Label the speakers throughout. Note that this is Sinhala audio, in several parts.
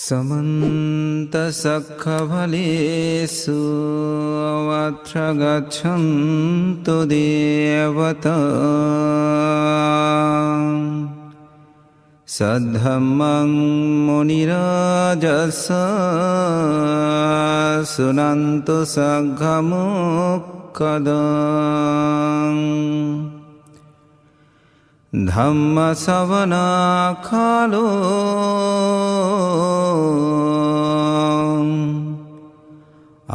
Speaker 1: समन्तसखफलेषु अत्र गच्छन्तु देवता सद्धम्मं मुनिराजस शृण्वन्तु सद्गमुक्तदम् धम्मश्रवणकालो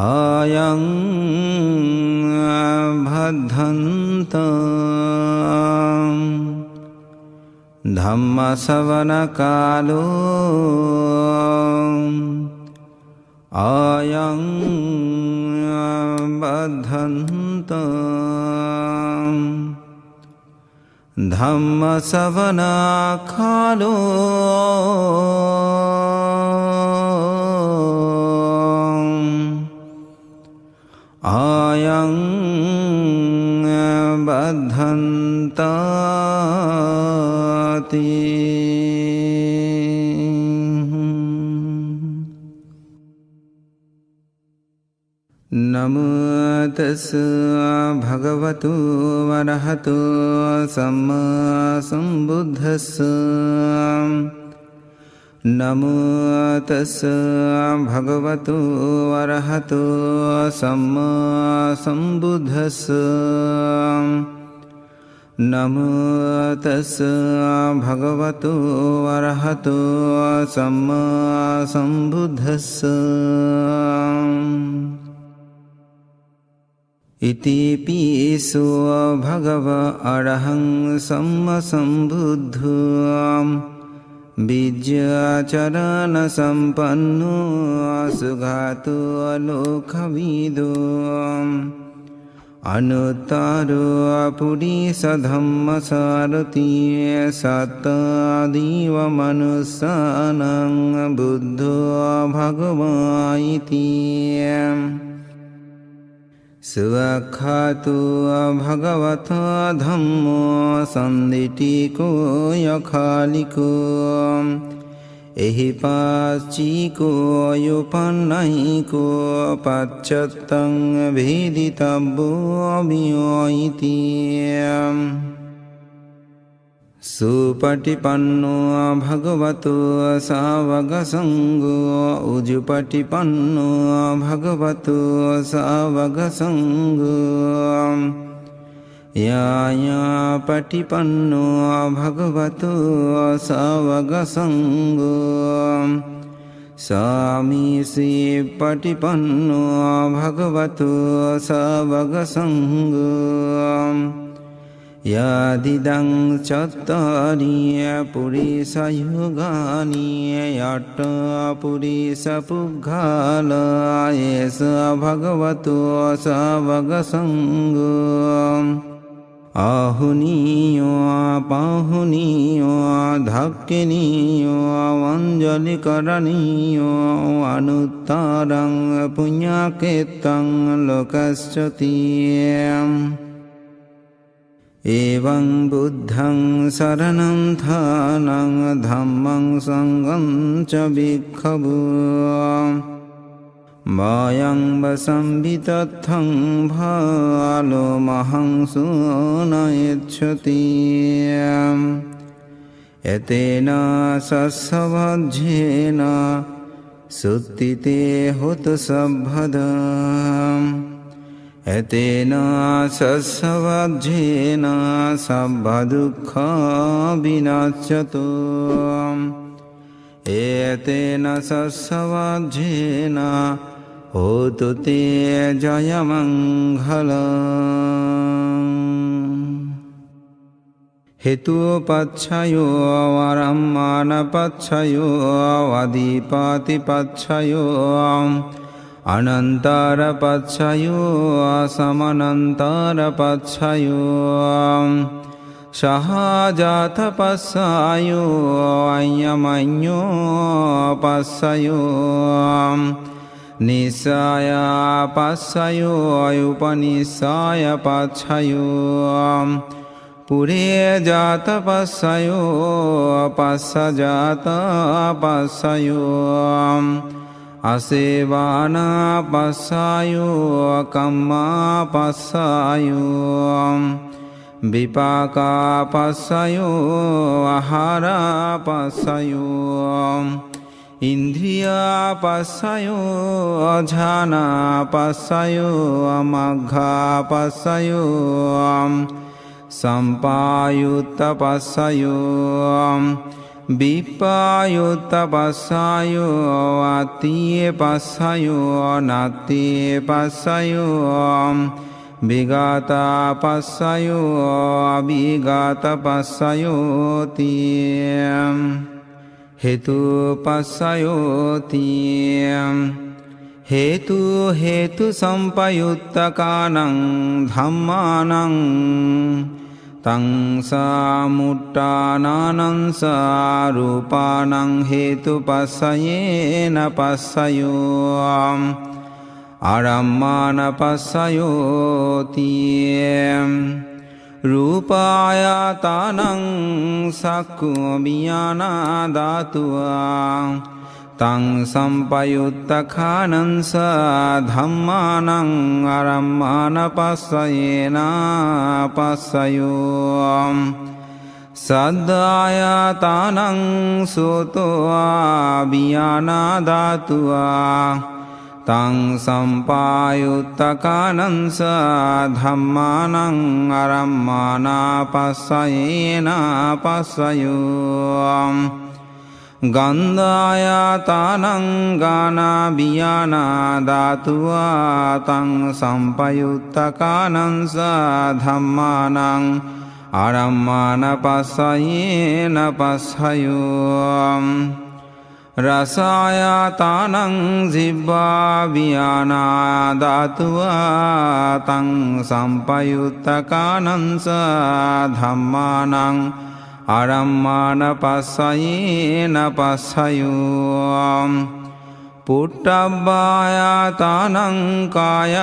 Speaker 1: अयं भद्रन्तं धम्मश्रवणकालो अयं भद्रन्तं धम्मश्रवणकालो अयं बद्धन्ताति। नमो तस्स भगवतो वरहतो सम्मा सम्बुद्धस्स। नमो तस्स भगवतो वरहतो सम्मा सम्बुद्धस्स। नमो तस्स भगवतो वरहतो सम्मा सम्बुद्धस्स। इति पिसो भगवा अरहं सम्मा सम्बुद्धो विद्याचरण संपन्नो सुगातो लोकविदो अनुत्तरो पुरुष धम्म सारथि सत्तादिव मनुष्याणां बुद्धो भगवानिति सुव्याख्यातो भगवता धम्मो सन्दिटिको यखालिको एहि पाचिको योपन्नहिको पाच्यत्तं भेदितव्यो अव्ययमिति सुपटिपन्नो भगवतो सावकसङ्गो उजुपटिपन्नो भगवतो सावकसङ्गो यायापटिपन्नो भगवतो सावकसङ्गो सामीपटिपन्नो भगवतो सावकसङ्गो यादिदं चत्वारि पुरुषयुगानि अष्ट पुरुषपुङ्खाला एष भगवतो सावकसङ्गो आहुनीयो पाहुनीयो धक्किनीयो अञ्जलिकरणीयो अनुत्तरं पुण्यकृतं लोकस्यतीयम् एवं बुद्धं शरणं थानं धम्मं संगं च भिक्खवो वयं वसंवितथं भालोमहं सुनयच्छति एतेन सस्वज्येन सुत्तिते होत सभ्यदम् एतेन सस्वज्येन सभ्यदुःखं विनाश्यतो एतेन सस्वज्येन होतु ते जयमङ्गलम्। हेतुपक्षयो वरमानपक्षयो अधिपतिपक्षयो अनन्तरपक्षयो असमनन्तरपक्षयो सहजातपक्षयो अयमन्यो पक्षयो निश्चयपक्षयो उपनिश्चयपक्षयो පුරේ ජාත පස්සයෝ පස්සජාත පස්සයෝ අසේවාන පස්සයෝ කම්මා පස්සයෝ විපාකා පස්සයෝ ආහාරා පස්සයෝ ඉන්ද්‍රියා පස්සයෝ ඥානා පස්සයෝ මග්ගා පස්සයෝ සම්පායුත්ත පස්සයෝ විපායුත්ත පස්සයෝ අත්තියේ පස්සයෝ නත්තියේ පස්සයෝ විගතා පස්සයෝ අවිගත පස්සයෝ තියම් හේතු පස්සයෝ තියම් හේතු හේතු සම්පයුත්තකානං ධම්මානං තං සාමුට්ඨානානං සාරූපානං හේතුපස්සයේන පස්සයෝ ආරම්මාන පස්සයෝ තියම් රූපායතනං සක්ඛු විඥානා ධාතුවා තං සම්පයුත්තඛානං ධම්මානං ආරම්මාන පස්සයේන පස්සයෝ සද්ධායතනං සෝතෝ විඥානා ධාතුවා තං සම්පායුත්තකානං ධම්මානං ආරම්මාන පස්සයේන පස්සයෝ ගන්ධායතනං ගානා විඥානා ධාතුවා තං සම්පයුත්තකානං ධම්මානං ආරම්මාන පස්සයේන පස්සයෝ රසායතනං ජිබ්බා විඥානා ධාතුවා තං සම්පයුත්තකානං ධම්මානං ආරම්මාන පස්සයේන පස්සයෝ පුට්ඨබ්බායතනං කාය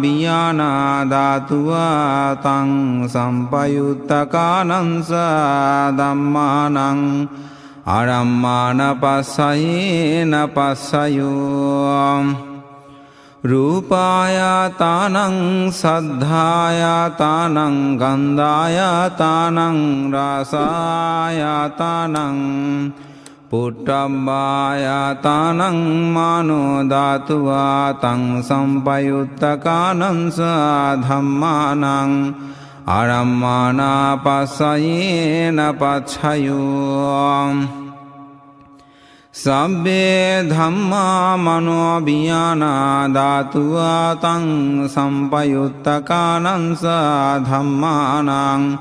Speaker 1: විඥානා ධාතුවා තං සම්පයුත්තකානං ධම්මානං ආරම්මාන පස්සයේන පස්සයෝ රූපායතනං සද්ධායතනං ගන්ධායතනං රසායතනං පුට්ඨබ්බායතනං මනෝ ධාතුවා තං සම්පයුත්තකානං ධම්මානං ආරම්මාන පස්සයේන පස්සයෝ සබ්බේ ධම්මා මනෝ විඥානා ධාතුවා තං සම්පයුත්තකානං ධම්මානං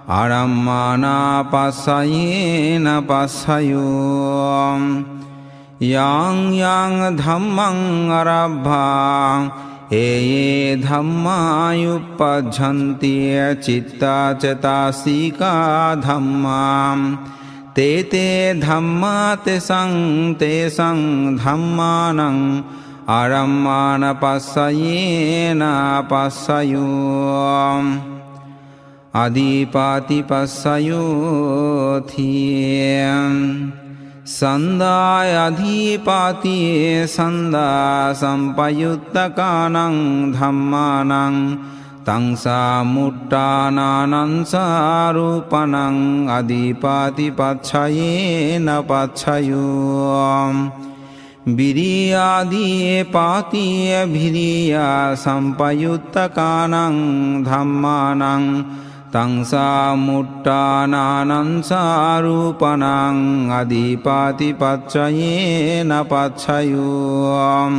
Speaker 1: ආරම්මාන පස්සයේන පස්සයෝ යං යං ධම්මං අරබ්භා ඒ ධම්මායුප්පජ්ජන්ති චිත්තාචතාසිකා ධම්මා තේතේ ධම්මා තේසං ධම්මානං ආරම්මාන පස්සයේන පස්සයෝ අදීපාති පස්සයෝ තියම් සන්දාය අධීපාතියේ සන්දා සම්පයුත්තකානං ධම්මානං තං සාමුට්ඨානානං සාරූපණං අදීපාති පච්ඡයේන පච්ඡයෝ විරියාදී පාතිය විරියා සම්පයුත්තකානං ධම්මානං තං සාමුට්ඨානානං සාරූපණං අදීපාති පච්ඡයේන පච්ඡයෝ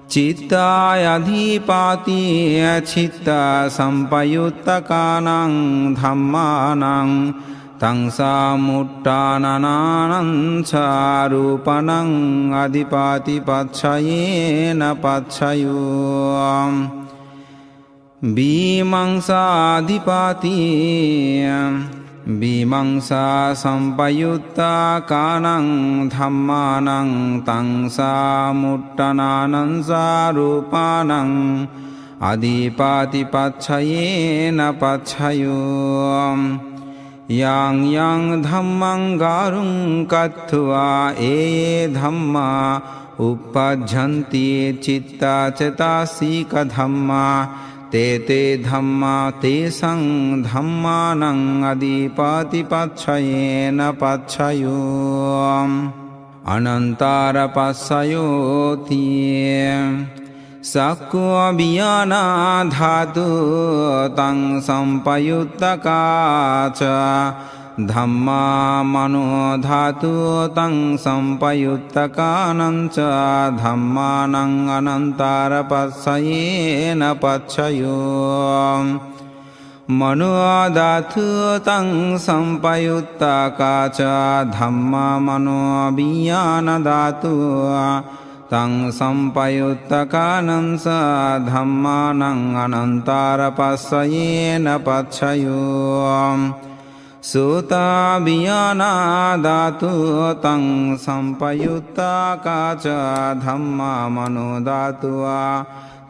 Speaker 1: චිත්තාය අධීපාතිය චිත්තා සම්පයුත්තකානං ධම්මානං තං සාමුට්ඨානානං සාරූපණං අදීපාති පච්ඡයේන පච්ඡයෝ බීමංසාධිපාතිය බීමංසා සම්පයුත්තකානං ධම්මානං තං සාමුට්ඨානානං සාරූපානං अधिपातिपच्छयेन पच्छयो yang yang dhammang garung katthva e dhamma uppajjanti citta cetasika dhamma te te dhamma te sang dhammanang adipatipacchayena pacchayo anantara passayoti sakko abhiyana dhatu tang sampayuttakaca dhamma mano dhatu tang sampayuttakananca dhammanang anantara passayena pacchayo mano dhatu tang sampayuttakaca dhamma mano abhiyana dhatu tang sampayuttakanansa dhammanang anantara passayena pacchayo sutta abhiyana dhatu tang sampayuttakaca dhamma mano dhatu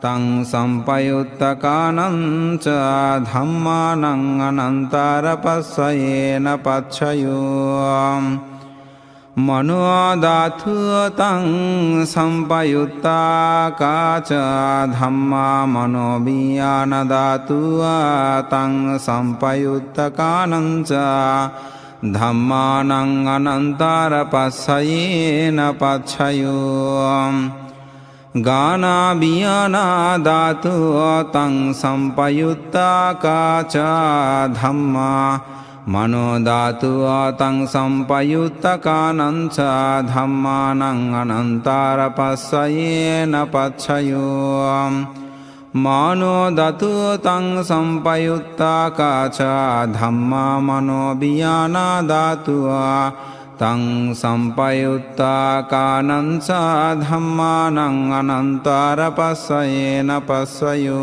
Speaker 1: tang sampayuttakanansa dhammanang anantara passayena pacchayo mano dhatu tang sampayuttakaca dhamma mano abhiyana dhatu tang sampayuttakananca dhammanang anantara passayena pacchayo gana abhiyana dhatu tang sampayuttakaca dhamma mano dhatu tang sampayuttakananca dhammanang anantara passayena pacchayo mano dhatu tang sampayuttakaca dhamma mano abhiyana dhatu tang sampayuttakananca dhammanang anantara passayena pacchayo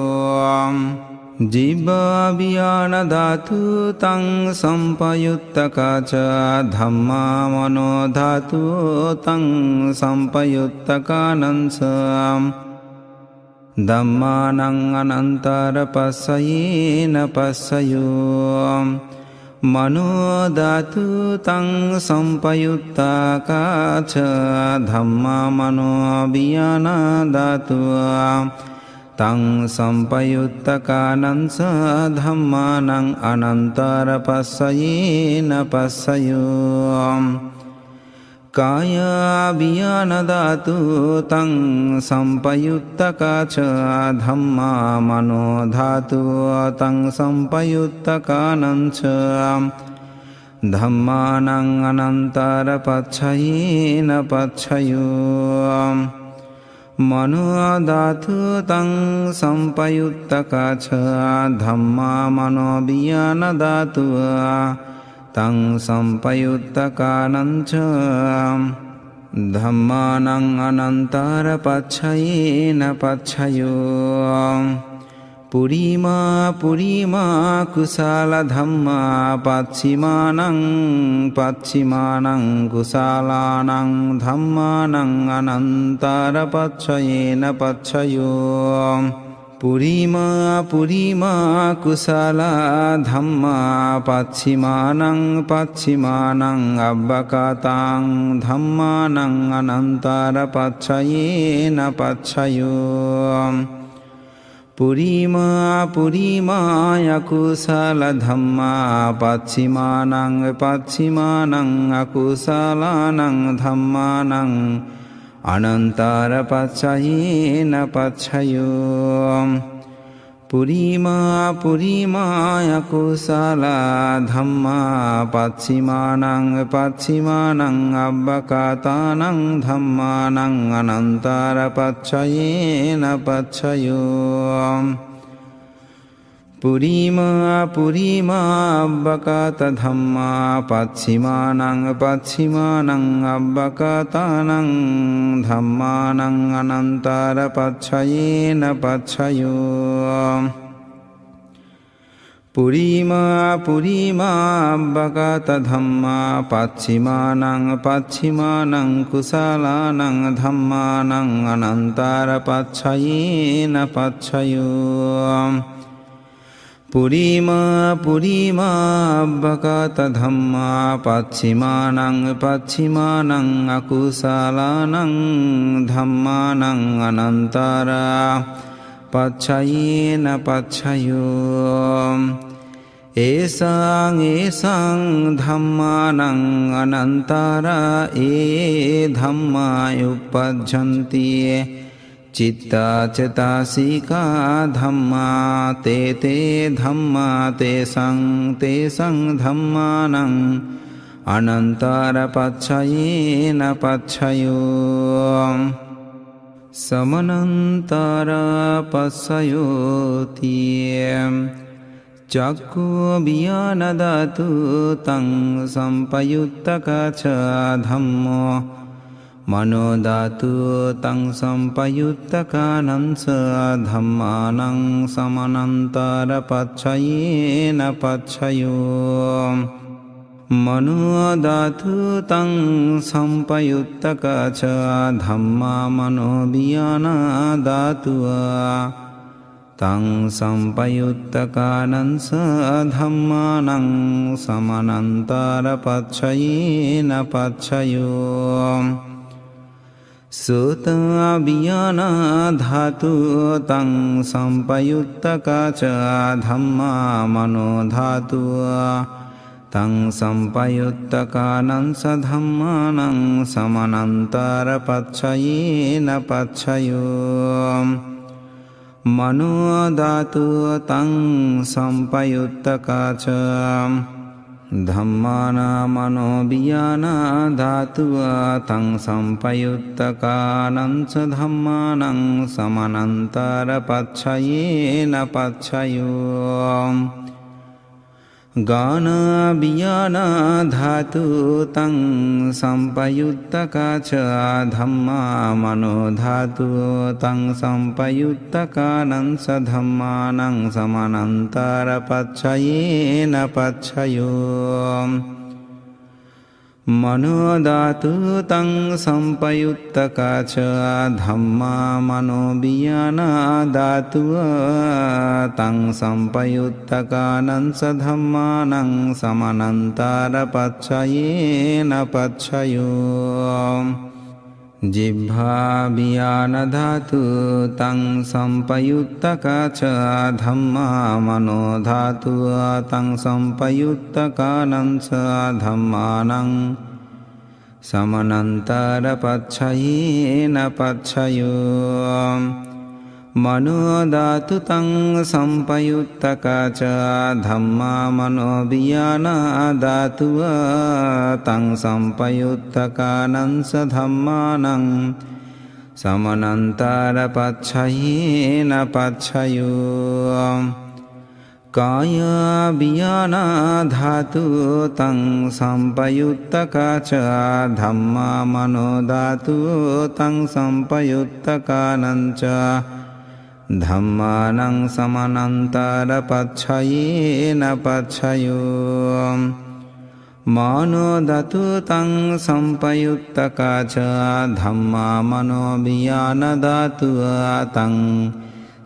Speaker 1: jiva abhiyana dhatu tang sampayuttakaca dhamma mano dhatu tang sampayuttakananca dhammanang anantara passayena pacchayo mano dhatu tang sampayuttakaca dhamma mano abhiyana dhatu tang sampayuttakananca dhammanang anantara passayena pacchayo kaya abhiyana dhatu tang sampayuttakaca dhamma mano dhatu tang sampayuttakananca dhammanang anantara passayena pacchayo mano dhatu tang sampayuttakaca dhamma mano abhiyana dhatu tang sampayuttakananca dhammanang anantara passayena pacchayo purima purima kusala dhamma pachimanang pachimanang kusalanang dhammanang anantara passayena pacchayo purima purima kusala dhamma pachimanang pachimanang abbakatang dhammanang anantara passayena pacchayo purima purima akusala dhamma pachimanang pachimanang akusalanang dhammanang anantara passayena pacchayo purima purima akusala dhamma pachimanang pachimanang abbakatanang dhammanang anantara passayena pacchayo purima purima abbakata dhamma pachimanang pachimanang abbakatanang dhammanang anantara passayena pacchayo පුරිමා පුරිමා අබ්බගත ධම්මා පච්චිමානං පච්චිමානං කුසලානං ධම්මානං අනන්තර පච්චයේන පච්චයෝ පුරිමා පුරිමා අබ්බගත ධම්මා පච්චිමානං පච්චිමානං අකුසලානං ධම්මානං අනන්තර පච්චයේන පච්චයෝ ඒසං ඒසං ධම්මානං අනන්තර ඒ ධම්මා උප්පජ්ජන්ති චිත්තා චේතසිකා ධම්මා තේ ධම්මා තේසං ධම්මානං අනන්තර පච්චයේන පච්චයෝ සමනන්තර පස්සයෝති චක්ඛු විඥාන ධාතු තං සම්පයුත්තක ච ධම්මෝ මනෝ ධාතු තං සම්පයුත්තකානං ස ධම්මානං සමනන්තර පච්චයේන පච්චයෝ මනෝ ධාතු තං සම්පයුත්තක ච ධම්මා මනෝ විඥාන ධාතුව තං සම්පයුත්තකානං ස ධම්මානං සමනන්තර පච්චයේන පච්චයෝ සෝත විඥාන ධාතු තං සම්පයුත්තක ච ධම්මා මනෝ ධාතුව තං සම්පයුත්තකානං ස ධම්මානං සමනන්තර පච්චයේන පච්චයෝ මනෝ ධාතු තං සම්පයුත්තක ච ධම්මාන මනෝ විඥාන ධාතුව තං සම්පයුත්තකානං ස ධම්මානං සමනන්තර පච්චයේන පච්චයෝ ගාන විඥාන ධාතු තං සම්පයුත්තක ච ධම්මා මනෝ ධාතු තං සම්පයුත්තකානං ස ධම්මානං සමනන්තර පච්චයේන පච්චයෝ මනෝ ධාතු තං සම්පයුත්තක ච ධම්මා මනෝ විඥාන ධාතුව තං සම්පයුත්තකානං ස ධම්මානං සමනන්තර පච්චයේන පච්චයෝ ජිහ්වා විඥාන ධාතු තං සම්පයුත්තක ච ධම්මා මනෝ ධාතුව තං සම්පයුත්තකානං ස ධම්මානං සමනන්තර පච්චයේන පච්චයෝ මනෝ ධාතු තං සම්පයුත්තක ච ධම්මා මනෝ විඥාන ධාතුව තං සම්පයුත්තකානං ස ධම්මානං සමනන්තර පච්චයේන පච්චයෝ කාය විඥාන ධාතු තං සම්පයුත්තක ච ධම්මා මනෝ ධාතු තං සම්පයුත්තකානං ච ධම්මානං සමනන්තර පච්චයේන පච්චයෝ මනෝ ධාතු තං සම්පයුත්තක ච ධම්මා මනෝ විඥාන ධාතුව තං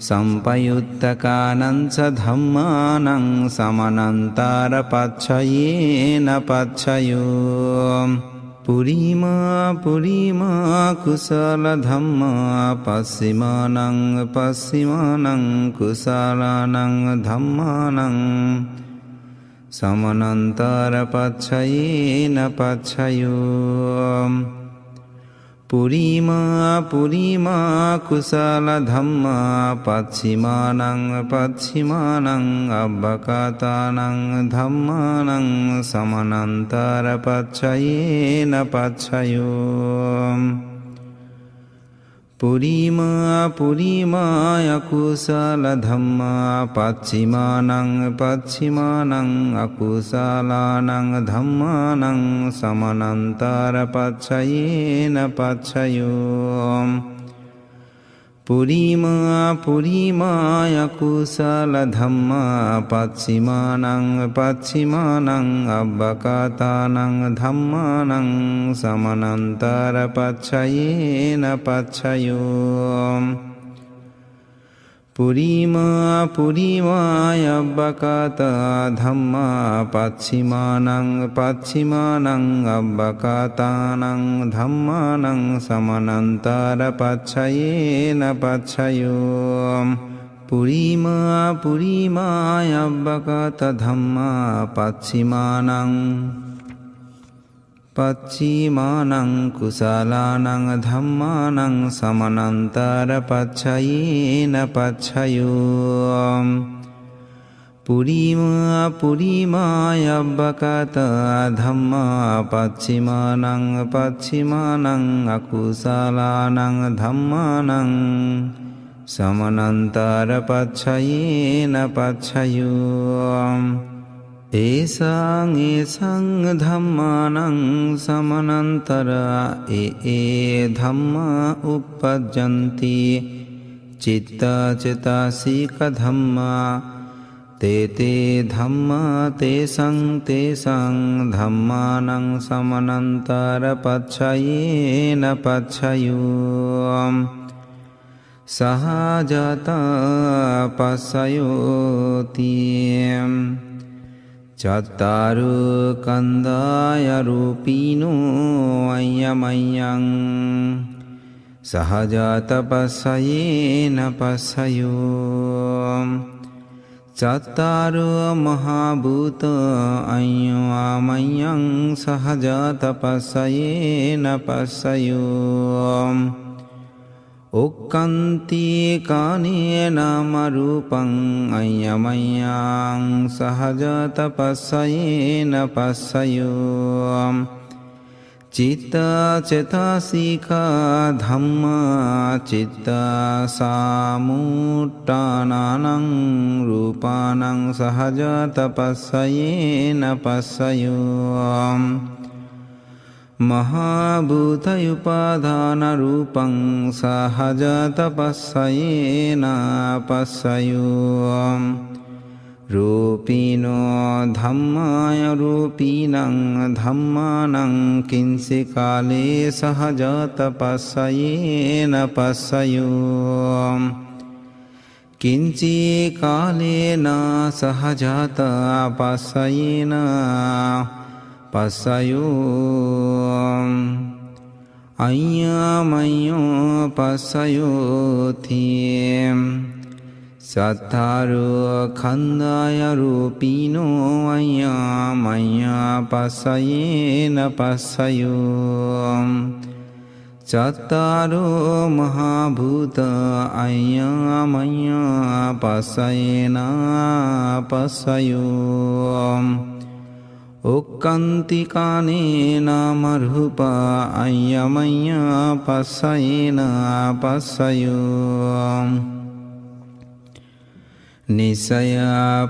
Speaker 1: සම්පයුත්තකානං ස ධම්මානං සමනන්තර පච්චයේන පච්චයෝ පුරිමා පුරිමා කුසල ධම්මා පස්සිමානං පස්සිමානං කුසලානං ධම්මානං සමනන්තර පච්චයේන පච්චයෝ පුරිමා පුරිමා කුසල ධම්මා පච්චිමානං පච්චිමානං අබ්බකාතානං ධම්මානං සමනන්තර පච්චයේන පච්චයෝ පුරිමා පුරිමා අකුසල ධම්මා පච්චිමානං පච්චිමානං අකුසලානං ධම්මානං සමනන්තර පච්චයේන පච්චයෝ පුරිමා පුරිමාය කුසල ධම්මා පච්චිමානං පච්චිමානං අබ්බකාතානං ධම්මානං සමනන්තර පච්චයේන පච්චයෝ පුරිමා පුරිමාය අබ්බකාතා ධම්මා පච්චිමානං පච්චිමානං අබ්බකාතානං ධම්මානං සමනන්තර පච්චයේන පච්චයෝ පුරිමා පුරිමාය අබ්බකාතා ධම්මා පච්චිමානං පච්චිමානං කුසලානං ධම්මානං සමනන්තර පච්චයේන පච්චයෝ පුරිමා පුරිමාය අබ්බකාතා ධම්මා පච්චිමානං පච්චිමානං අකුසලානං ධම්මානං සමනන්තර පච්චයේන පච්චයෝ ඒසං ඒසං ධම්මානං සමනන්තර ඒ ධම්මා උප්පජ්ජන්ති චිත්තා චිතාසීක ධම්මා තේ ධම්මා තේසං තේසං ධම්මානං සමනන්තර පච්චයේන පච්චයෝ සහජතා පස්සයෝති චත්තාරු කන්දාය රූපීනෝ අය්‍යමයං සහජාත පස්සයේන පස්සයෝ චත්තාරු මහා භූත අය්‍යමයං සහජාත පස්සයේන පස්සයෝ ඔක්කන්ති කානේන මරූපං අය්‍යමයං සහජාත පස්සයේන පස්සයෝ චිත්ත චේතසික ධම්මා චිත්ත සමුට්ඨානං රූපානං සහජාත පස්සයේන පස්සයෝ මහා භූතයුපාදාන රූපං සහජාත පස්සයේන පස්සයෝ රූපීනෝ ධම්මාය රූපීනං ධම්මානං කිංසි කාලේ සහජාත පස්සයේන පස්සයෝ කිංචි කාලේන සහජාත පස්සයේන පස්සයෝ අය්‍යමයෝ පස්සයෝති සත්තාරෝ කන්දාය රූපීනෝ අය්‍යමය පස්සයේන පස්සයෝ චත්තාරෝ මහා භූත අය්‍යමය පස්සයේන පස්සයෝ ඔක්කන්ති කානේන මරූපා අය්‍යමය පස්සයේන පස්සයෝ නිසය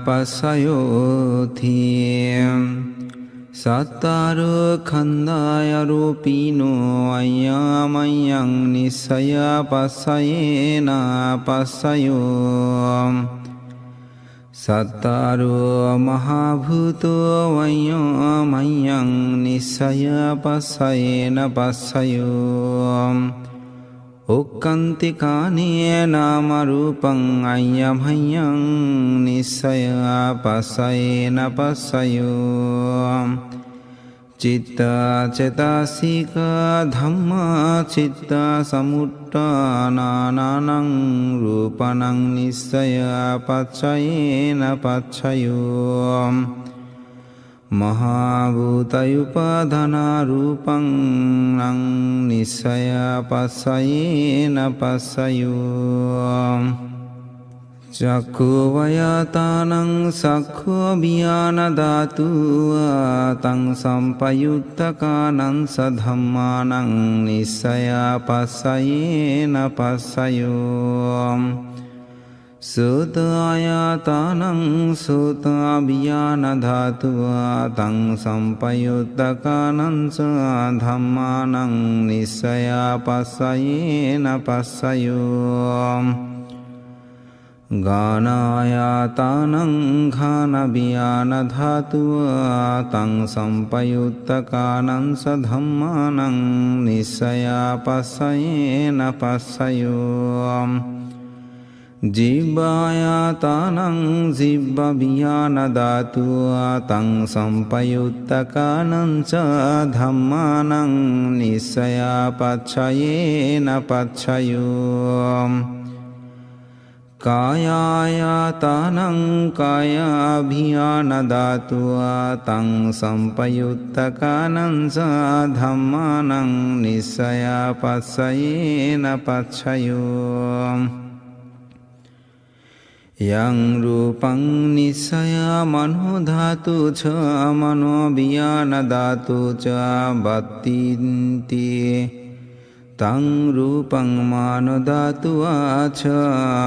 Speaker 1: පස්සයෝති සත්තාරෝ කන්දාය රූපීනෝ අය්‍යමයං නිසය පස්සයේන පස්සයෝ සත්තාරෝ මහා භූතෝ අය්‍යමයං නිසය පස්සයේන පස්සයෝ ඔක්කන්ති කානේන මරූපං අය්‍යමයං නිසය පස්සයේන පස්සයෝ චිත්ත චේතසික ධම්මා චිත්ත සමුට්ඨානං රූපණං නිස්සය පච්චයේන පච්චයෝ මහා භූතයුපාදාන රූපං නිස්සය පස්සයේන පස්සයෝ චක්ඛු වයතානං සක්ඛෝ විඥාන ධාතු තං සම්පයුත්තකානං සධම්මානං නිස්සය පස්සයේන පස්සයෝ සුතායතනං සුතාභියානධාතුවා තං සම්පයුත්තකානං ධම්මානං නිස්සයා පස්සයේන පස්සයෝ ගානායතනං ඝානභියානධාතුවා තං සම්පයුත්තකානං ධම්මානං නිස්සයා පස්සයේන පස්සයෝ ජීවායතනං ජිබ්බභියානධාතුවා තං සම්පයුත්තකානං ධම්මානං නිස්සයා පච්ඡයේන පච්ඡයෝ කායායතනං කායාභියානධාතුවා තං සම්පයුත්තකානං ධම්මානං නිස්සයා පස්සයේන පච්ඡයෝ යං රූපං නිස්සයා මනෝධාතු ච මනෝභියානධාතු ච බත්තින්ති තං රූපං මානධාතුවා ච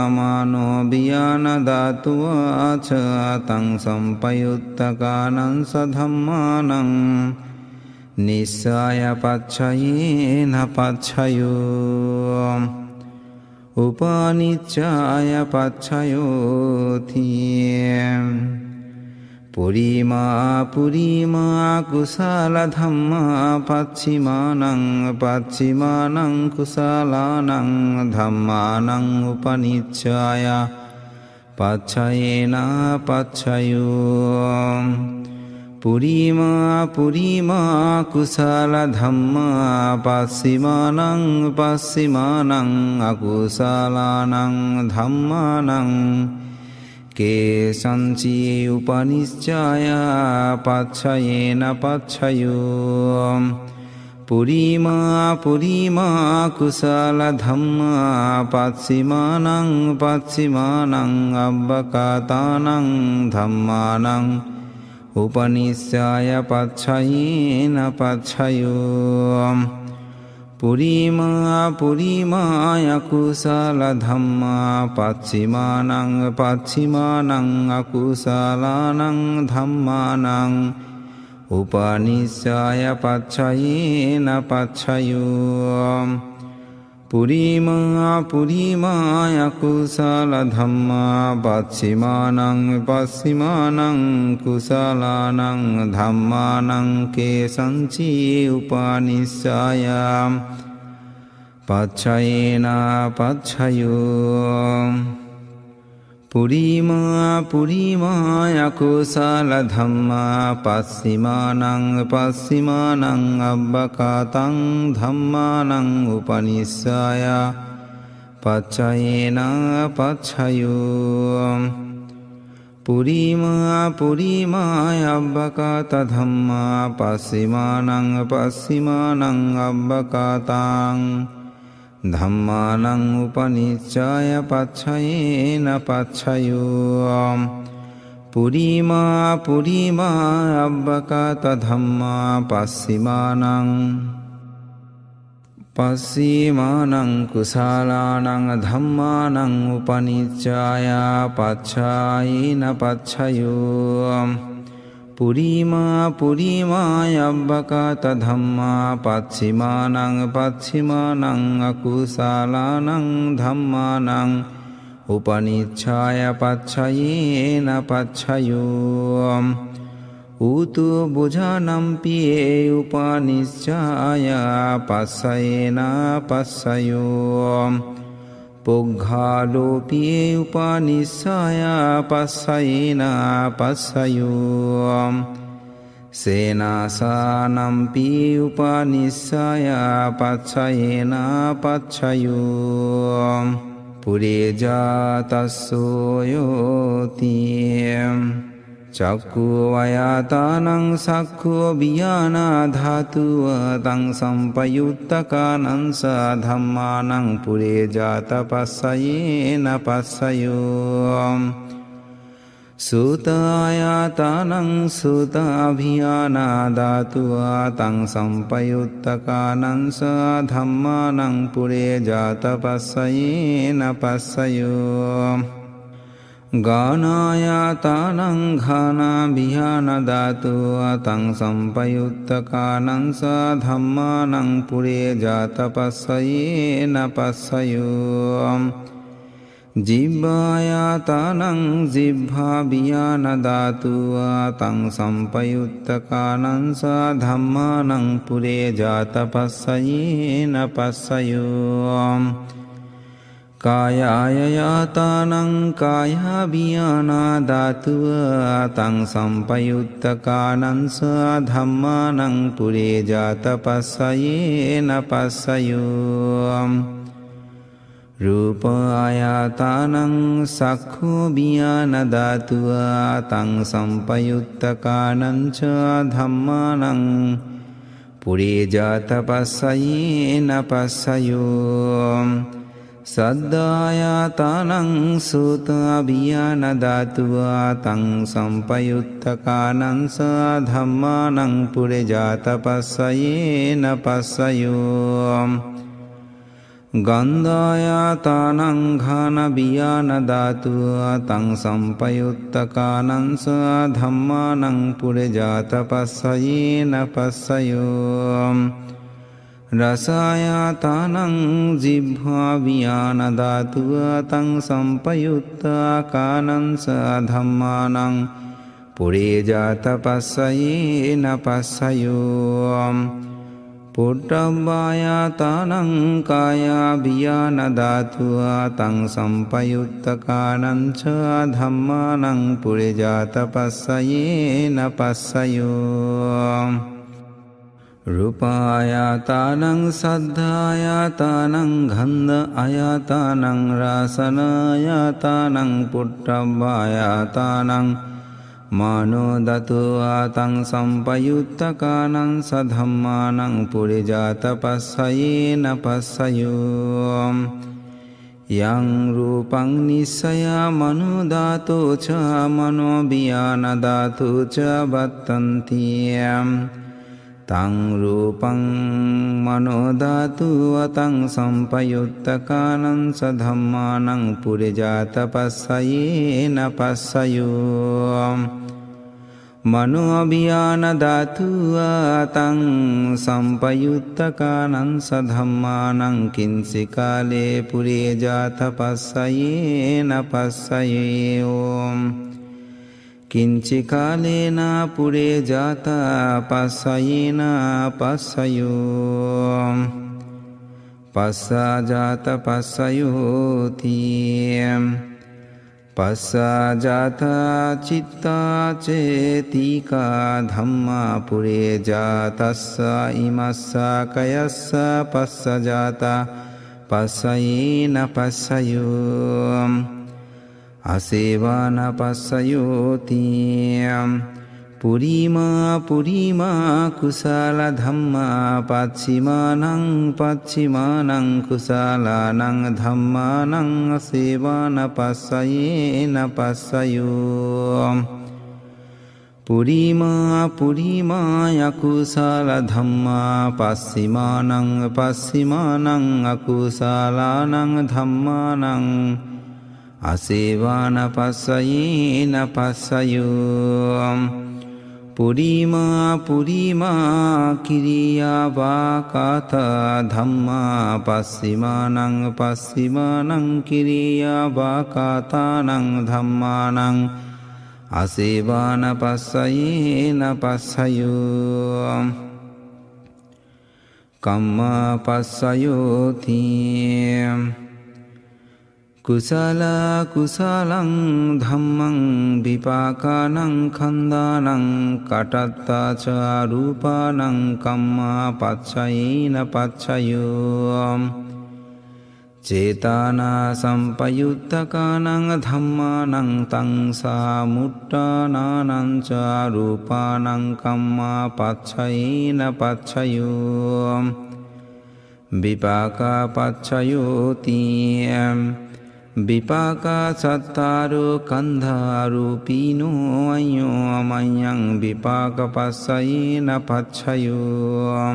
Speaker 1: මානෝභියානධාතුවා ච තං සම්පයුත්තකානං ධම්මානං නිස්සය පච්ඡයේන පච්ඡයෝ උපානිච්ඡාය පච්ඡයෝති පුරිමා පුරිමා කුසල ධම්මා පච්චිමානං පච්චිමානං කුසලානං ධම්මානං උපනිච්ඡාය පච්ඡයේන පච්ඡයෝ පුරිමා පුරිමා කුසල ධම්මා පස්සිමානං පස්සිමානං අකුසලානං ධම්මානං කේසංචී උපනිච්ඡාය පච්ඡයේන පච්ඡයෝ පුරිමා පුරිමා කුසල ධම්මා පස්සිමානං පස්සිමානං අබ්බකාතානං ධම්මානං උපනිස්සාය පච්ඡයේන පච්ඡයෝ පුරිමා පුරිමා අකුසල ධම්මා පච්චිමානං පච්චිමානං අකුසලානං ධම්මානං උපනිස්සාය පච්ඡයේන පච්ඡයෝ පුරිමා පුරිමා අකුසල ධම්මා පච්චිමානං පස්සිමානං කුසලානං ධම්මානං කේසංචී උපනිස්සාය පච්ඡයේන පච්ඡයෝ පුරිමා පුරිමා අකුසල ධම්මා පස්සිමානං පස්සිමානං අබ්බකාතං ධම්මානං උපනිස්සාය පච්ඡයේන පච්ඡයෝ පුරිමා පුරිමා අබ්බකාත ධම්මා පස්සිමානං පස්සිමානං අබ්බකාතං ධම්මානං උපනිච්ඡාය පච්ඡයේන පච්ඡයෝ පුරිමා පුරිමා අබ්බකාත ධම්මා පස්සිමානං පස්සිමානං කුසලානං ධම්මානං උපනිච්ඡාය පච්ඡයේන පච්ඡයෝ පුරිමා පුරිමා අබ්බකාත ධම්මා පච්චිමානං පච්චිමානං අකුසලානං ධම්මානං උපනිච්ඡාය පච්ඡයේන පච්ඡයෝ ඌතු බුජානම්පියේ උපනිච්ඡාය පස්සයේන පස්සයෝ පුග්ඝාලෝපියේ උපනිස්සාය පස්සයේන පස්සයෝ සේනාසානම්පි උපනිස්සාය පච්ඡයේන පච්ඡයෝ පුරේජාතස්සෝ යෝති චක්ඛුවයතනං සක්ඛෝ විඥානධාතුව තං සම්පයුත්තකානං ධම්මානං පුරේජාත පස්සයේන පස්සයෝ සුතායතනං සුතාභියානධාතුව තං සම්පයුත්තකානං ධම්මානං පුරේජාත පස්සයේන පස්සයෝ ගානායාතානං ඝානා විහාන ධාතුව තං සම්පයුත්තකානං සා ධම්මානං පුරේ ජාතපස්සයේන පස්සයෝ ජිබ්බායාතානං ජිබ්භා විහාන ධාතුව තං සම්පයුත්තකානං සා ධම්මානං පුරේ ජාතපස්සයේන පස්සයෝ කායායයාතානං කායා වියානා ධාතුව තං සම්පයුත්තකානං සා ධම්මානං පුරේ ජාතපස්සයේන පස්සයෝ රූපායාතානං සක්ඛෝ වියාන ධාතුව තං සම්පයුත්තකානං සා ධම්මානං පුරේ ජාතපස්සයේන පස්සයෝ සද්ධායාතානං සෝතා වියාන ධාතුව තං සම්පයුත්තකානං සා ධම්මානං පුරේ ජාතපස්සයේන පස්සයෝ ගන්ධායාතානං ඝාන වියාන ධාතුව තං සම්පයුත්තකානං සා ධම්මානං පුරේ ජාතපස්සයේන පස්සයෝ රසායාතානං ජිබ්භා වියාන ධාතුව තං සම්පයුත්තකානං සා ධම්මානං පුරේ ජාතපස්සයේන පස්සයෝ පොට්ටබ්බායාතානං කායා වියාන ධාතුව තං සම්පයුත්තකානං සා ධම්මානං පුරේ ජාතපස්සයේන පස්සයෝ රූපායාතානං සද්ධායාතානං ගන්ධ ආයාතානං රසනායාතානං පුට්ඨබ්බායාතානං මානෝ දතුවා තං සම්පයුත්තකානං සධම්මානං පුරේ ජාතපස්සයේන පස්සයෝ යං රූපං නිස්සයා මනෝ ධාතෝ ච මනෝ වියාන ධාතෝ ච වත්තන්ති තං රූපං මනෝ ධාතුව තං සම්පයුත්තකානං සධම්මානං පුරේ ජාතපස්සයේන පස්සයෝ මනෝ වියාන ධාතුව තං සම්පයුත්තකානං සධම්මානං කිංසි කාලේ පුරේ ජාතපස්සයේන පස්සයෝ කිංචි කාලේන පුරේ ජාතපස්සයේන පස්සයෝ පස්සා ජාතපස්සයෝති පස්සා ජාතා චිත්තා චේතිකා ධම්මා පුරේ ජාතස්ස ඉමස්සා කයස්ස පස්ස ජාතා පස්සයේන පස්සයෝ අසේවාන පස්සයෝති පුරිමා පුරිමා කුසල ධම්මා පච්චිමානං පච්චිමානං කුසලානං ධම්මානං අසේවාන පස්සයේන පස්සයෝ පුරිමා පුරිමා යකුසල ධම්මා පස්සිමානං පස්සිමානං අකුසලානං ධම්මානං අසේවාන පස්සයේන පස්සයෝ පුරිමා පුරිමා කිරියාවාකාත ධම්මා පස්සිමානං පස්සිමානං කිරියාවාකාතානං ධම්මානං අසේවාන පස්සයේන පස්සයෝ කම්මා පස්සයෝති කුසල කුසලං ධම්මං විපාකානං කන්දානං කටත්තා ච රූපානං කම්මා පච්චයේන පච්චයෝ චේතානා සම්පයුත්තකානං ධම්මානං තං සාමුට්ඨානානං ච රූපානං කම්මා පච්චයේන පච්චයෝ විපාකා පච්චයෝති විපාකා සත්තාරෝ කන්ධාරූපීනෝ අඤ්ඤෝ අමඤ්ඤං විපාක පස්සයේන පච්චයෝ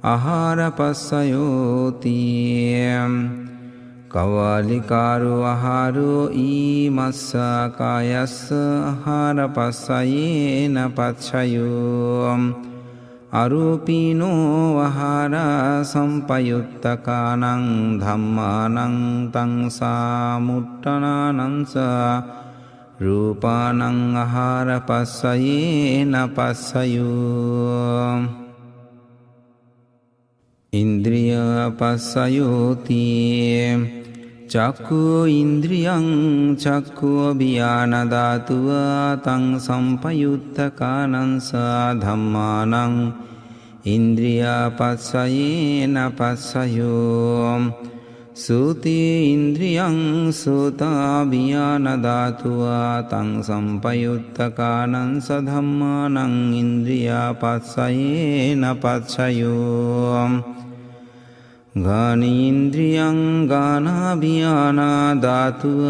Speaker 1: ආහාර පස්සයෝති කවාලිකාරෝ ආහාරෝ ඊමස්ස කායස්ස ආහාර පස්සයේන පච්චයෝ අරූපීනෝ ආහාර සම්පයුත්තකානං ධම්මානං තං සාමුට්ඨනානං රූපානං ආහාර පස්සයේන පස්සයෝ ඉන්ද්‍රිය පස්සයෝති චක්ඛු ඉන්ද්‍රියං චක්ඛු විඥාන ධාතුව තං සම්පයුත්තකානං ධම්මානං ඉන්ද්‍රිය පස්සයේන පස්සයෝ සූති ඉන්ද්‍රියං සෝතා විඥාන ධාතුව තං සම්පයුත්තකානං ධම්මානං ඉන්ද්‍රිය පස්සයේන පස්සයෝ ගානීන්ද්‍රියං ගානාභියාන ධාතුව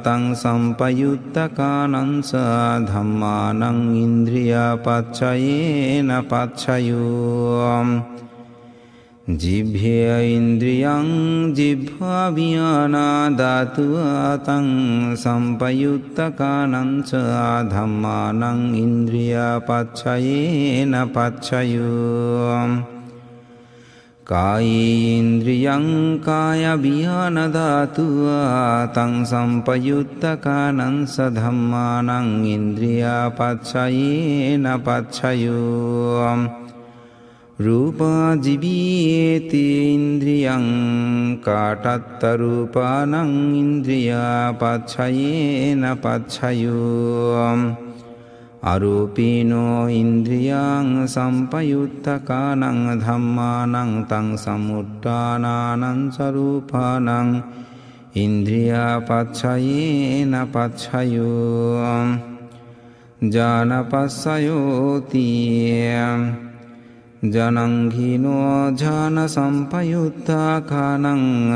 Speaker 1: තං සම්පයුත්තකානං ධම්මානං ඉන්ද්‍රිය පච්චයේන පච්චයෝ ජිභ්‍ය ඉන්ද්‍රියං ජිභ්වාභියාන ධාතුව තං සම්පයුත්තකානං ධම්මානං ඉන්ද්‍රිය පච්චයේන පච්චයෝ කායේන්ද්‍රියං කායවිඥාන ධාතුව තං සම්පයුත්තකානං ධම්මානං ඉන්ද්‍රිය පච්චයේන පච්චයෝ රූපා ජීවේති ඉන්ද්‍රියං කාටත්ත රූපානං ඉන්ද්‍රිය පච්චයේන පච්චයෝ අරූපීනෝ ඉන්ද්‍රියං සම්පයුත්තකානං ධම්මානං තං සමුට්ඨානානං සරූපානං ඉන්ද්‍රිය පච්චයේන පච්චයෝ ඥානපස්සයෝති ජනංඝිනෝ ඥාන සම්පයුත්තකානං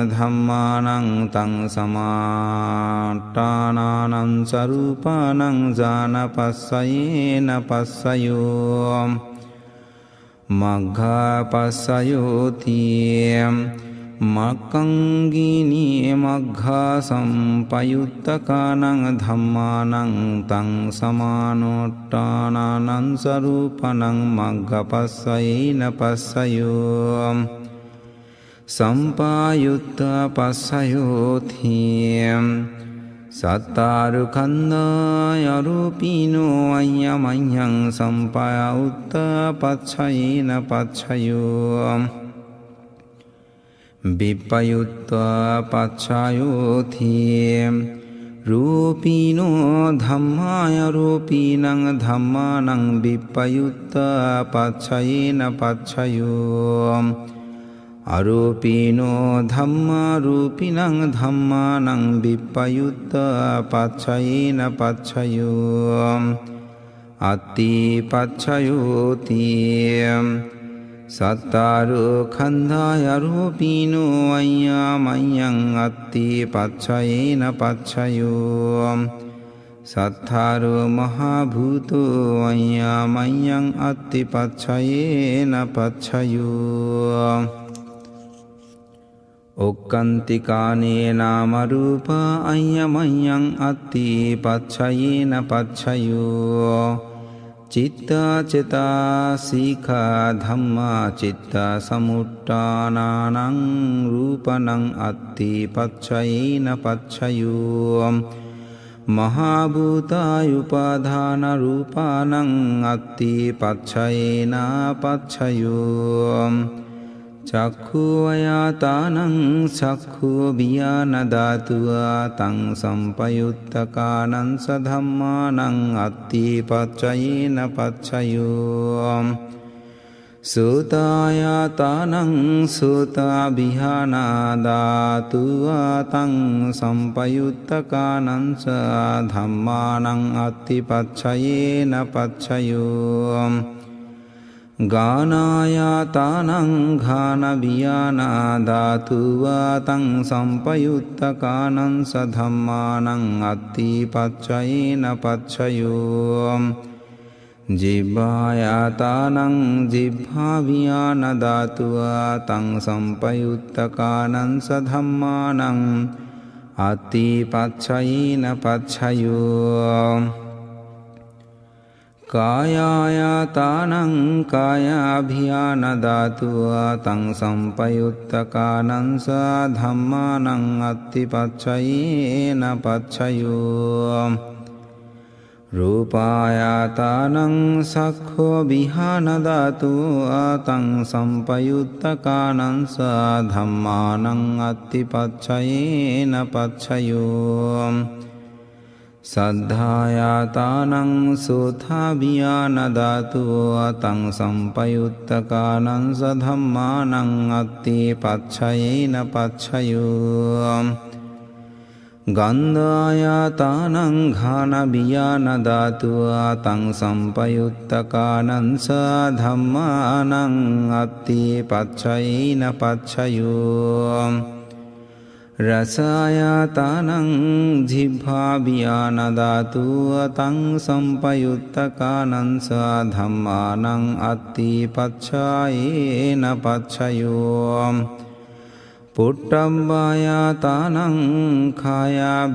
Speaker 1: ධම්මානං තං සමාට්ඨානානං සරූපානං ඥානපස්සයේන පස්සයෝ මග්ගපස්සයෝති මක්ඛංගිනී මග්ගා සම්පයුත්තකානං ධම්මානං තං සමානෝට්ඨානානං සරූපනං මග්ගපස්සයේන පස්සයෝ සම්පායුත්ත පස්සයෝති සත්තාරු කන්දාය රූපීනෝ අඤ්ඤමඤ්ඤං සම්පායුත්ත පච්චයේන පච්චයෝ විප්පයුත්වා පච්චයෝති රූපීනෝ ධම්මාය රූපීනං ධම්මානං විප්පයුත්තා පච්චයේන පච්චයෝ අරූපීනෝ ධම්මා රූපිනං ධම්මානං විප්පයුත්තා පච්චයේන පච්චයෝ අත්ති පච්චයෝති සත්තාරු කන්දාය රූපීනෝ අඤ්ඤමඤ්ඤං අත්ති පච්චයේන පච්චයෝ සත්තාරු මහා භූතෝ අඤ්ඤමඤ්ඤං අත්ති පච්චයේන පච්චයෝ ඔක්කන්තිකානේ නාම රූප අඤ්ඤමඤ්ඤං අත්ති පච්චයේන පච්චයෝ චිත්තා චිතා සීඛා ධම්මා චිත්තා සමුට්ඨානානං රූපනං අත්ති පච්චයේන පච්චයෝ මහා භූතායුපාදාන රූපානං අත්ති පච්චයේන පච්චයෝ චක්ඛු ආයතනං චක්ඛු විඥාන ධාතුව තං සම්පයුත්තකානං ධම්මානං අත්ති පච්චයේන පච්චයෝ සෝතායතනං සෝතා විඥාන ධාතුව තං සම්පයුත්තකානං ධම්මානං අත්ති පච්චයේන පච්චයෝ ගානායතනං ඝාන විඥාන ධාතුව තං සම්පයුත්තකානං ධම්මානං අත්ති පච්චයේන පච්චයෝ जिह्वायातानं जिह्वाभियानदात्वा तं सम्पयुत्तकानं सधम्मानं अत्तिपच्छयेन पच्छयो कायायातानं कायाभियानदात्वा तं सम्पयुत्तकानं सधम्मानं अत्तिपच्छयेन पच्छयो रूपायातानं सख्खोभिहानदात्वा तं सम्पयुत्तकानं सधम्मानं अत्तिपच्छयेन पच्छयो सद्धायातानं सोथाभियानदात्वा तं सम्पयुत्तकानं सधम्मानं अत्तिपच्छयेन पच्छयो गन्धायातानं घानाभियानदात्वा तं सम्पयुत्तकानं सधम्मानं अत्तिपच्छयेन पच्छयो रसायातानं जिह्वाभियानदात्वा तं सम्पयुत्तकानं सधम्मानं अत्तिपच्छयेन पच्छयो पुट्टम्बायातानं कायाभियानदात्वा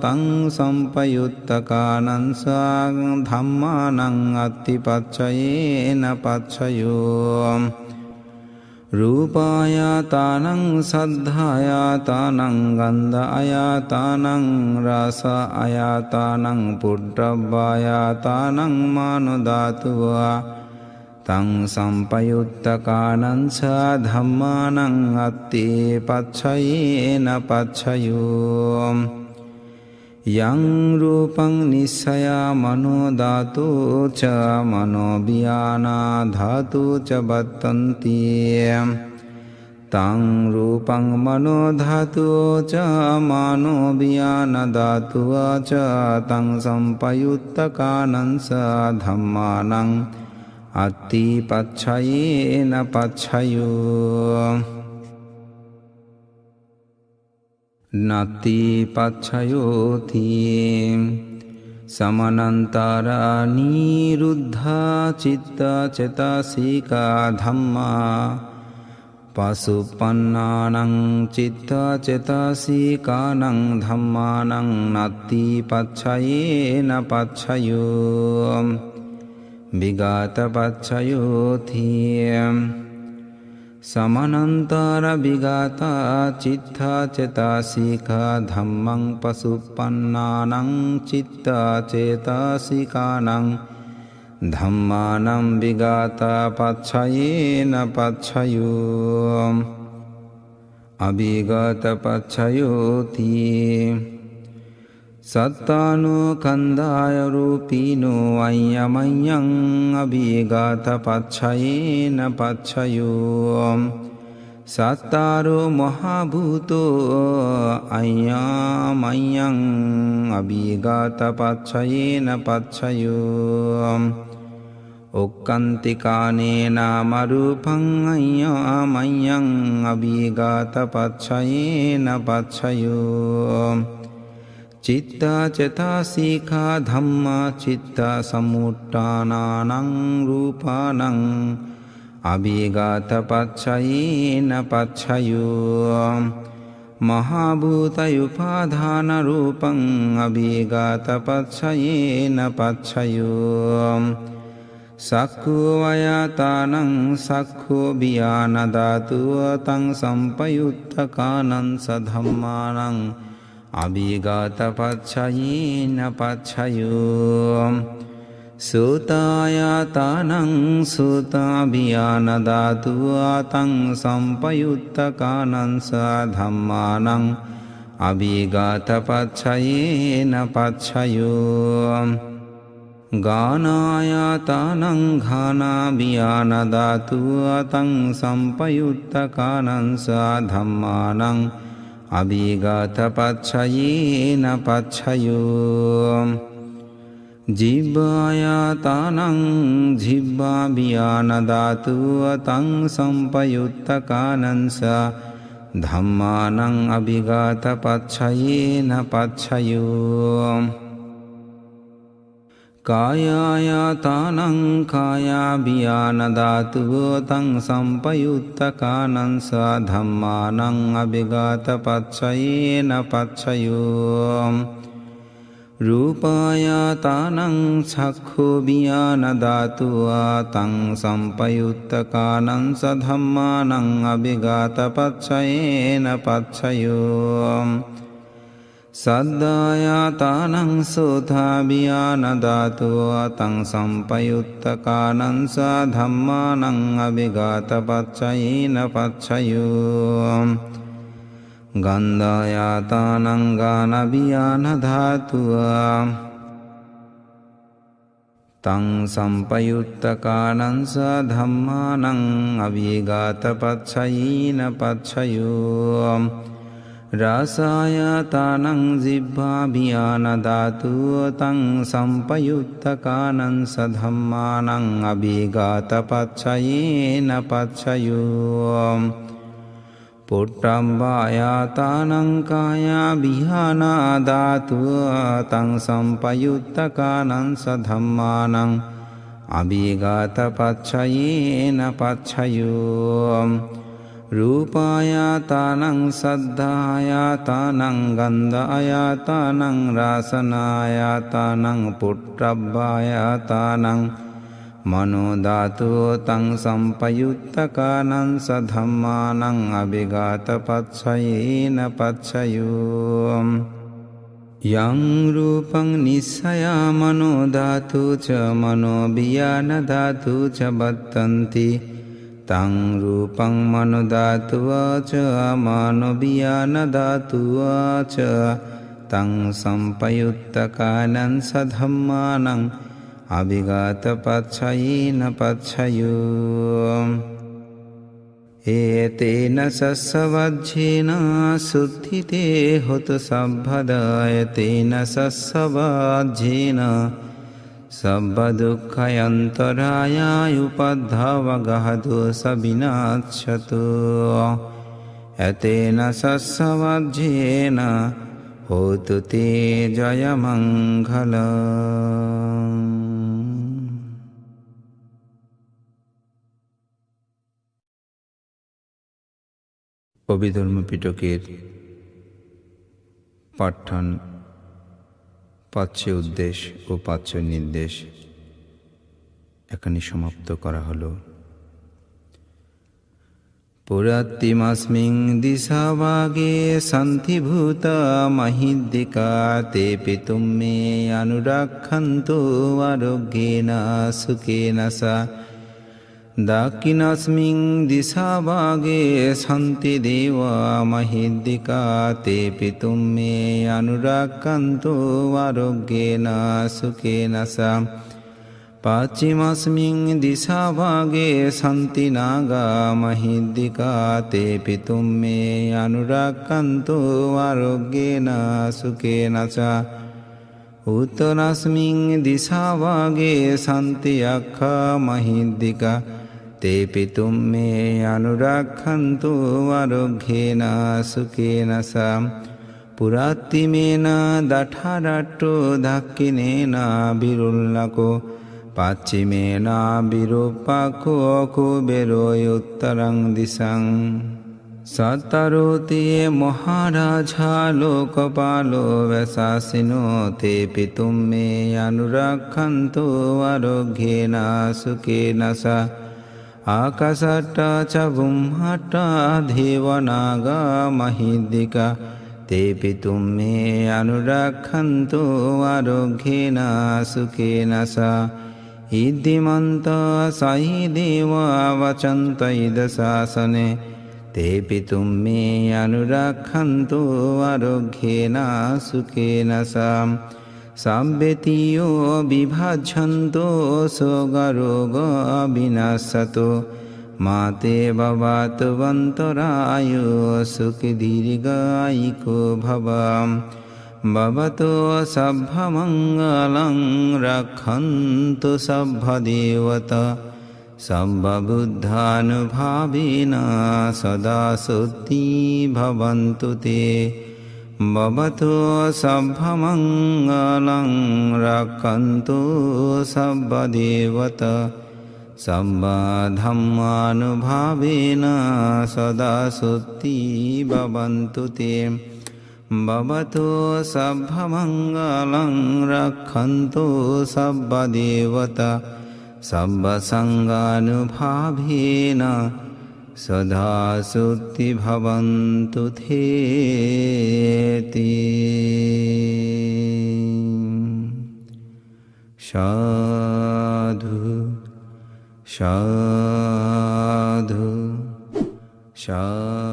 Speaker 1: तं सम्पयुत्तकानं सधम्मानं अत्तिपच्छयेन पच्छयो रूपायातानं सद्धायातानं गन्धायातानं रसायातानं पुट्टम्बायातानं मानदात्वा तं सम्पयुत्तकानं सधम्मानं अत्तिपच्छयेन पच्छयो यं रूपं निस्सया मनोधातु च मनोभियानाधातु च वर्तन्ते तं रूपं मनोधातु च मनोभियानधातु च तं सम्पयुत्तकानं सधम्मानं अत्तिपच्छयेन पच्छयो नत्तिपच्छयोति समनन्तरा निरुद्धा चित्तचेतसिका धम्मा पशुपन्नानं चित्तचेतसिकानं धम्मानं नत्तिपच्छयेन पच्छयो विगतपच्छयोति समनन्तर विगता चित्तचेतसिका धम्मं पशुपन्नानं चित्तचेतसिकानं धम्मानं विगतपच्छयेन पच्छयो अविगतपच्छयोति सत्तानुकन्धाय रूपिणो अय्यमय्यं अभिगतपच्छयेन पच्छयो सत्तारो महाभूतो अय्यमय्यं अभिगतपच्छयेन पच्छयो उक्कन्तिकाने नामरूपं अय्यमय्यं अभिगतपच्छयेन पच्छयो चित्तचेतसिका धम्मा चित्तसमुत्थानानां रूपाणां अभिगतपच्छयेन पच्छयो महाभूतयुपादानरूपं अभिगतपच्छयेन पच्छयो सख्खोऽयतानं सख्खोभियानदात्वा तं सम्पयुत्तकानं सधम्मानं अभिगतपच्छयेन पच्छयो सोतायातानं सोताभियानदात्वा तं सम्पयुत्तकानं सधम्मानं अभिगतपच्छयेन पच्छयो गानायातानं घानाभियानदात्वा तं सम्पयुत्तकानं सधम्मानं अभिगतपच्छयेन पच्छयो जिह्वायातानं जिह्वाभियानदात्वा तं सम्पयुत्तकानं सधम्मानं अभिगतपच्छयेन पच्छयो කායායාතානං කායාභියානධාතුව තං සම්පයුත්තකානං සා ධම්මානං අභිඝාතපච්චයේන පච්චයෝ රූපායාතානං චක්ඛුභියානධාතුව තං සම්පයුත්තකානං සා ධම්මානං අභිඝාතපච්චයේන පච්චයෝ සද්ධායාතානං සෝතාභියානධාතුව තං සම්පයුත්තකානං සා ධම්මානං අභිඝාතපච්චයේන පච්චයෝ ගන්ධායාතානං ගානභියානධාතුව තං සම්පයුත්තකානං සා ධම්මානං අභිඝාතපච්චයේන පච්චයෝ රසායතානං ජිහ්වාභියානධාතුව තං සම්පයුත්තකානං සා ධම්මානං අභිඝාතපච්චයේන පච්චයෝ පොට්ටම්බායාතානං කායාභියානධාතුව තං සම්පයුත්තකානං සා ධම්මානං අභිඝාතපච්චයේන පච්චයෝ රූපායාතානං සද්ධායාතානං ගන්ධායාතානං රසනායාතානං පොට්ටබ්බායාතානං මනෝධාතුව තං සම්පයුත්තකානං සා ධම්මානං අභිඝාතපච්චයේන පච්චයෝ යං රූපං නිස්සයා මනෝධාතු ච මනෝභියානධාතු ච බත්තන්ති තං රූපං මනෝධාතුව ච මනෝභියානධාතුව ච තං සම්පයුත්තකානං සා ධම්මානං අභිඝාතපච්චයේන පච්චයෝ ඒතේන සස්සවජ්ජේන සුද්ධිතේ හොතු සම්පදායතේන සස්සවජ්ජේන සබ්බ දුක්ඛයන්තරාය උපද්ධාවගහතු සබිනාච්ඡතු ඒතේන සස්සවජ්ජේන හෝතු තේ ජය මංගලං অভিধর্ম পিটকের পাঠ্যান পাঁচটি উদ্দেশ ও পাঁচটি নির্দেশ এখানে সমাপ্ত করা হলো। পুরাত্তিমস্মিং দিশাভাগে সন্ধিভূতা মহিদ্দিকা তে পিতুম মে অনুরক্ষন্তু আরোগ্যেন সুখেন সা দাক্ষিণাস্মিং দিশাভাগে সন্তি দেবা মহিদ্দিকা তে পিতুম মে অনুরক্ষন্তু আরোগ্যেন সুখেন সা পাশ্চিমাস্মিং দিশাভাগে সন্তি নাগা মহিদ্দিকা তে পিতুম মে অনুরক্ষন্তু আরোগ্যেন সুখেন সা উত্তরাস্মিং দিশাভাগে সন্তি যক্ষা মহিদ্দিকা তে পিতুম মে অনুরক্ষন্তু আরোগ্যেন সুখেন সা পুরাত্তিমেন দঠারট্টো দাক্ষিণেন বিরুল্লাকো পাশ্চিমেন বিরূপাক্ষো কুবেরো উত্তরং দিশাং সতরোতে মহারাজা লোকপালো ব্যাসাসিনো তে পিতুম মে অনুরক্ষন্তু আরোগ্যেন সুখেন সা আকাশাট্টা চ ব্রহ্মাট্টা দেবনাগা মহিদ্দিকা তে পিতুম মে অনুরক্ষন্তু আরোগ্যেন সুখেন সা ইদ্ধিমন্ত সাহি দেবা বচন্ত ইদ শাসনে তে পিতুম মে অনুরক্ষন্তু আরোগ্যেন সুখেন সা সাব্বেতিয়ো বিভাজ্যন্তো শোকরোগ বিনাশতো মাতে ভবাত বন্তরায়ো সুখী দীর্ঘায়িকো ভবাম ভবতো সভ্যমঙ্গলং রক্ষন্তু সভ্যদেবতা সর্ববুদ্ধানুভাবেন সদা শুদ্ধি ভবন্তু তে भवतु सब्बमङ्गलं रक्षन्तु सब्बदेवता सब्बधम्मानुभावेन सदा सुत्ति भवन्तु ते भवतु सब्बमङ्गलं रक्षन्तु सब्बदेवता सब्बसङ्गानुभावेन सदा सुत्ति भवन्तु ते साधु साधु साधु